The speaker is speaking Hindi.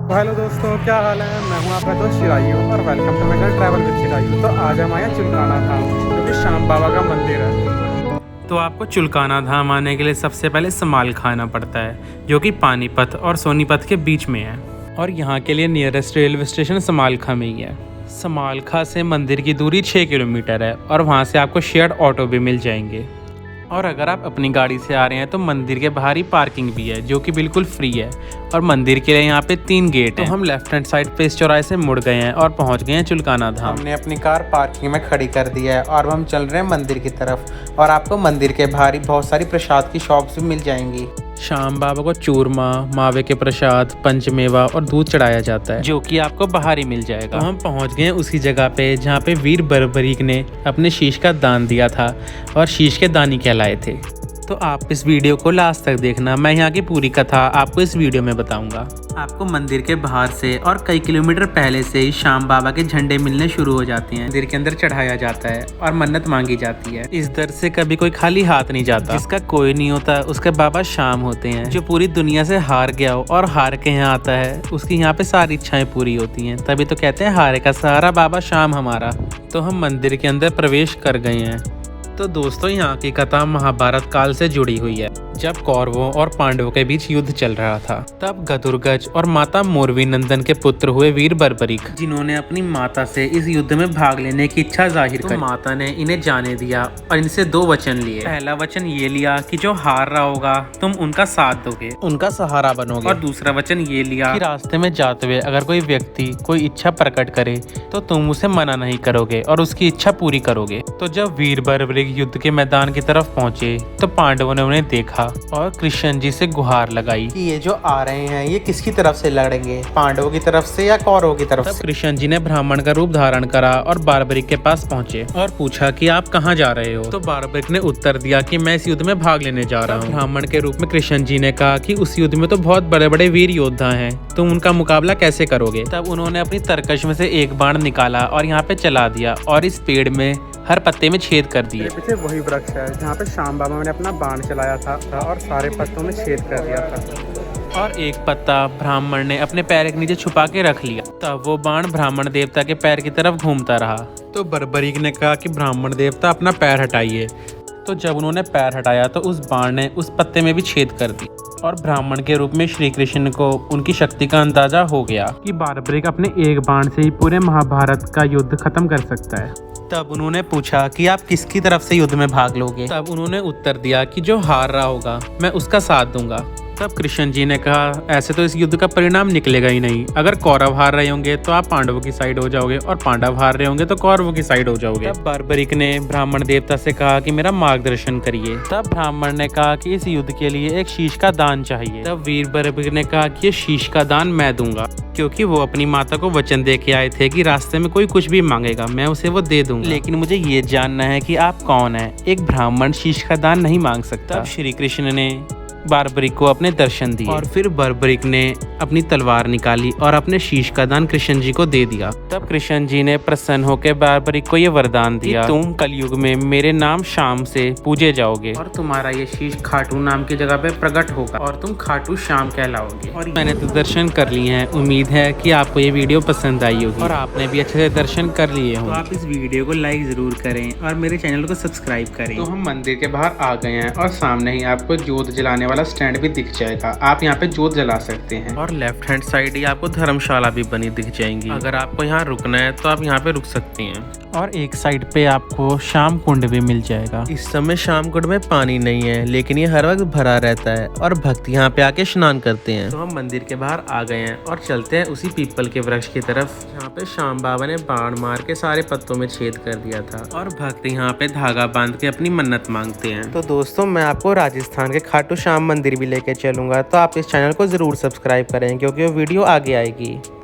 तो हेलो दोस्तों, क्या हाल है। मैं हूं आपका दोस्त चिरायू और welcome to my channel travel with Chirayu. तो आज हम आए चुलकाना धाम, जो कि श्याम बाबा का मंदिर है। तो आपको चुलकाना धाम आने के लिए सबसे पहले समालखा आना पड़ता है, जो कि पानीपत और सोनीपत के बीच में है। और यहाँ के लिए नियरेस्ट रेलवे स्टेशन समालखा में ही है। समालखा से मंदिर की दूरी 6 किलोमीटर है और वहाँ से आपको शेयर्ड ऑटो भी मिल जाएंगे। और अगर आप अपनी गाड़ी से आ रहे हैं तो मंदिर के बाहर ही पार्किंग भी है, जो कि बिल्कुल फ्री है। और मंदिर के लिए यहाँ पे 3 गेट हैं। तो हम लेफ्ट हैंड साइड पे इस चौराहे से मुड़ गए हैं और पहुँच गए हैं चुलकाना धाम। हमने अपनी कार पार्किंग में खड़ी कर दी है और हम चल रहे हैं मंदिर की तरफ। और आपको मंदिर के बाहर ही बहुत सारी प्रसाद की शॉप्स भी मिल जाएंगी। श्याम बाबा को चूरमा, मावे के प्रसाद, पंचमेवा और दूध चढ़ाया जाता है, जो कि आपको बाहर ही मिल जाएगा। तो हम पहुंच गए उसी जगह पे जहाँ पे वीर बर्बरीक ने अपने शीश का दान दिया था और शीश के दानी कहलाए थे। तो आप इस वीडियो को लास्ट तक देखना, मैं यहाँ की पूरी कथा आपको इस वीडियो में बताऊंगा। आपको मंदिर के बाहर से और कई किलोमीटर पहले से ही श्याम बाबा के झंडे मिलने शुरू हो जाते हैं। मंदिर के अंदर चढ़ाया जाता है और मन्नत मांगी जाती है। इस दर से कभी कोई खाली हाथ नहीं जाता। जिसका कोई नहीं होता उसके बाबा श्याम होते हैं। जो पूरी दुनिया से हार गया हो और हार के यहाँ आता है, उसकी यहाँ पे सारी इच्छाएं पूरी होती हैं। तभी तो कहते हैं हारे का सहारा बाबा श्याम हमारा। तो हम मंदिर के अंदर प्रवेश कर गए हैं। तो दोस्तों, यहाँ की कथा महाभारत काल से जुड़ी हुई है। जब कौरवों और पांडवों के बीच युद्ध चल रहा था, तब घतुरगज और माता मोरवी नंदन के पुत्र हुए वीर बर्बरीक, जिन्होंने अपनी माता से इस युद्ध में भाग लेने की इच्छा जाहिर करी। माता ने इन्हें जाने दिया और इनसे 2 वचन लिए। पहला वचन ये लिया कि जो हार रहा होगा तुम उनका साथ दोगे, उनका सहारा बनोगे। और दूसरा वचन ये लिया कि रास्ते में जाते हुए अगर कोई व्यक्ति कोई इच्छा प्रकट करे तो तुम उसे मना नहीं करोगे और उसकी इच्छा पूरी करोगे। तो जब वीर बर्बरीक युद्ध के मैदान की तरफ पहुंचे तो पांडवों ने उन्हें देखा और कृष्ण जी से गुहार लगाई कि ये जो आ रहे हैं ये किसकी तरफ से लड़ेंगे, पांडवों की तरफ से या कौरवों की तरफ से। कृष्ण जी ने ब्राह्मण का रूप धारण करा और बर्बरीक के पास पहुंचे और पूछा कि आप कहां जा रहे हो। तो बर्बरीक ने उत्तर दिया कि मैं इस युद्ध में भाग लेने जा रहा हूं। ब्राह्मण के रूप में कृष्ण जी ने कहा कि उस युद्ध में तो बहुत बड़े बड़े वीर योद्धा हैं, तुम उनका मुकाबला कैसे करोगे। तब उन्होंने अपनी तरकश में से एक बाण निकाला और यहाँ पे चला दिया और इस पेड़ में हर पत्ते में छेद कर दिए। पीछे वही वृक्ष है जहाँ पे श्याम बाबा ने अपना बाण चलाया था और सारे पत्तों में छेद कर दिया था। और एक पत्ता ब्राह्मण ने अपने पैर के नीचे छुपा के रख लिया। तब वो बाण ब्राह्मण देवता के पैर की तरफ घूमता रहा। तो बर्बरीक ने कहा कि ब्राह्मण देवता अपना पैर हटाइए। तो जब उन्होंने पैर हटाया तो उस बाण ने उस पत्ते में भी छेद कर दी और ब्राह्मण के रूप में श्री कृष्ण को उनकी शक्ति का अंदाजा हो गया कि बर्बरीक अपने एक बाण से ही पूरे महाभारत का युद्ध खत्म कर सकता है। तब उन्होंने पूछा कि आप किसकी तरफ से युद्ध में भाग लोगे। तब उन्होंने उत्तर दिया कि जो हार रहा होगा मैं उसका साथ दूंगा। तब कृष्ण जी ने कहा ऐसे तो इस युद्ध का परिणाम निकलेगा ही नहीं। अगर कौरव हार रहे होंगे तो आप पांडवों की साइड हो जाओगे और पांडव हार रहे होंगे तो कौरवों की साइड हो जाओगे। तब बर्बरीक ने ब्राह्मण देवता से कहा कि मेरा मार्गदर्शन करिए। तब ब्राह्मण ने कहा कि इस युद्ध के लिए एक शीश का दान चाहिए। तब वीर बर्बरीक ने कहा कि ये शीश का दान मैं दूंगा, क्योंकि वो अपनी माता को वचन दे के आए थे कि रास्ते में कोई कुछ भी मांगेगा मैं उसे वो दे दूंगा। लेकिन मुझे ये जानना है कि आप कौन है, एक ब्राह्मण शीश का दान नहीं मांग सकता। श्री कृष्ण ने बर्बरीक को अपने दर्शन दिए और फिर बर्बरीक ने अपनी तलवार निकाली और अपने शीश का दान कृष्ण जी को दे दिया। तब कृष्ण जी ने प्रसन्न होकर बर्बरीक को ये वरदान दिया कि तुम कलयुग में मेरे नाम श्याम से पूजे जाओगे और तुम्हारा ये शीश खाटू नाम की जगह पे प्रकट होगा और तुम खाटू श्याम कहलाओगे। और मैंने तो दर्शन कर लिए हैं। उम्मीद है कि आपको ये वीडियो पसंद आई होगी और आपने भी अच्छे से दर्शन कर लिए होंगे। तो आप इस वीडियो को लाइक जरूर करें और मेरे चैनल को सब्सक्राइब करें। तो हम मंदिर के बाहर आ गए हैं और सामने ही आपको जोत जलाने वाला स्टैंड भी दिख जाएगा। आप यहाँ पे जोत जला सकते हैं और लेफ्ट हैंड साइड ही आपको धर्मशाला भी बनी दिख जाएंगी। अगर आपको यहाँ रुकना है तो आप यहाँ पे रुक सकते हैं। और एक साइड पे आपको श्याम कुंड भी मिल जाएगा। इस समय श्याम कुंड में पानी नहीं है, लेकिन ये हर वक्त भरा रहता है और भक्त यहाँ पे आके स्नान करते हैं। तो हम मंदिर के बाहर आ गए हैं और चलते हैं उसी पीपल के वृक्ष की तरफ जहाँ पे श्याम बाबा ने बाण मार के सारे पत्तों में छेद कर दिया था और भक्त यहाँ पे धागा बांध के अपनी मन्नत मांगते हैं। तो दोस्तों, मैं आपको राजस्थान के खाटू श्याम मंदिर भी लेके चलूंगा, तो आप इस चैनल को जरूर सब्सक्राइब करें क्योंकि वो वीडियो आगे आएगी।